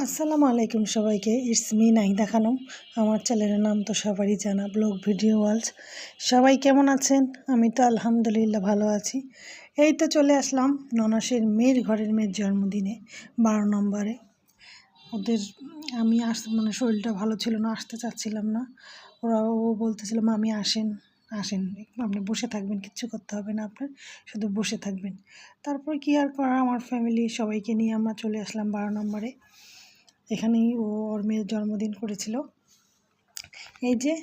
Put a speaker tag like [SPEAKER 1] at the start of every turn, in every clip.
[SPEAKER 1] আসসালামু আলাইকুম সবাইকে। It's me Nahida Khanam. আমার চ্যানেলের নাম তো সবারই জানা, ব্লগ ভিডিও ওয়ার্ল্ড। সবাই কেমন আছেন? আমি তো আলহামদুলিল্লাহ ভালো আছি। এই তো চলে আসলাম ননাসের মেয়ের ঘরের মেয়ের জন্মদিনে 12 নম্বরে। ওদের আমি শরীরটা ভালো ছিল না, আসতে চাচ্ছিলাম না। ও বলতেছিল মামি আসেন আসেন, আপনি বসে থাকবেন, কিচ্ছু করতে হবে না আপনার, শুধু বসে থাকবেন। তারপর কি আর করা, আমার ফ্যামিলি সবাইকে নিয়ে আমরা চলে আসলাম 12 নম্বরে। এখানেই ওর মেয়ের জন্মদিন করেছিল। এই যে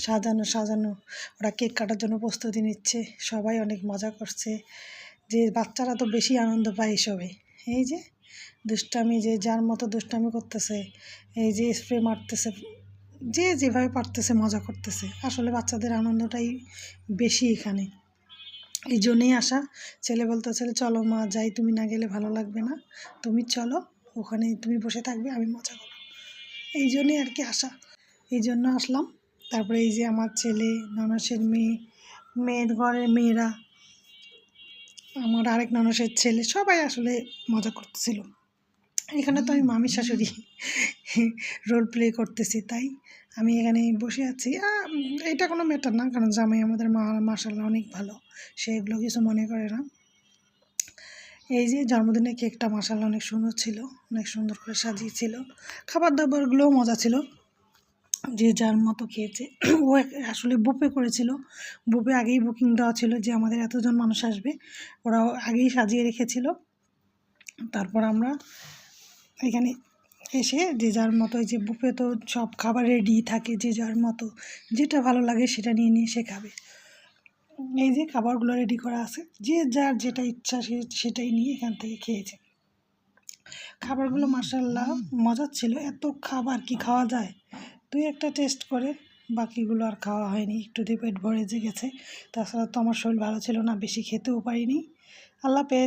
[SPEAKER 1] সাজানো সাজানো, ওরা কেক কাটার জন্য প্রস্তুতি নিচ্ছে, সবাই অনেক মজা করছে। যে বাচ্চারা তো বেশি আনন্দ পায় এসবে। এই যে দুষ্টামি, যে যার মতো দুষ্টামি করতেছে, এই যে স্প্রে মারতেছে, যে যেভাবে পারতেছে মজা করতেছে। আসলে বাচ্চাদের আনন্দটাই বেশি এখানে, এই জন্যেই আসা। ছেলে বলতেছিল চলো মা যাই, তুমি না গেলে ভালো লাগবে না, তুমি চলো, ওখানে তুমি বসে থাকবে, আমি মজা করবো। এই জন্যই আর কি আসা, এই জন্য আসলাম। তারপরে এই যে আমার ছেলে, ননাসের মেয়ে, মেয়ের ঘরের মেয়েরা, আমার আরেক ননাসের ছেলে, সবাই আসলে মজা করতেছিল। এখানে তো আমি মামির শাশুড়ি রোল প্লে করতেছি, তাই আমি এখানে বসে আছি। এটা কোনো ম্যাটার না, কারণ জামাই আমাদের মাশাআল্লাহ অনেক ভালো, সে এগুলো কিছু মনে করে না। এই যে জন্মদিনের কেকটা মাশাআল্লাহ অনেক সুন্দর ছিল, অনেক সুন্দর করে সাজিয়েছিল। খাবার দাবারগুলোও মজা ছিল, যে যার মতো খেয়েছে। ও আসলে বুফে করেছিল, বুফে আগেই বুকিং দেওয়া ছিল যে আমাদের এতজন মানুষ আসবে, ওরা আগেই সাজিয়ে রেখেছিল। তারপর আমরা এখানে এসে যে যার মতো, যে বুফে তো সব খাবার রেডি থাকে, যে যার মতো যেটা ভালো লাগে সেটা নিয়ে নিয়ে সে খাবে। এই যে খাবারগুলো রেডি করা আছে, যে যার যেটা ইচ্ছা সেটাই নিয়ে এখান থেকে খেয়েছে। খাবারগুলো মাশাআল্লাহ মজার ছিল। এত খাবার কি খাওয়া যায়? তুই একটা টেস্ট করে, বাকিগুলো আর খাওয়া হয়নি, একটু দিয়ে পেট ভরে যে গেছে। তাছাড়া তো আমার শরীর ভালো ছিল না, বেশি খেতেও পারিনি। আল্লাহ পেয়ে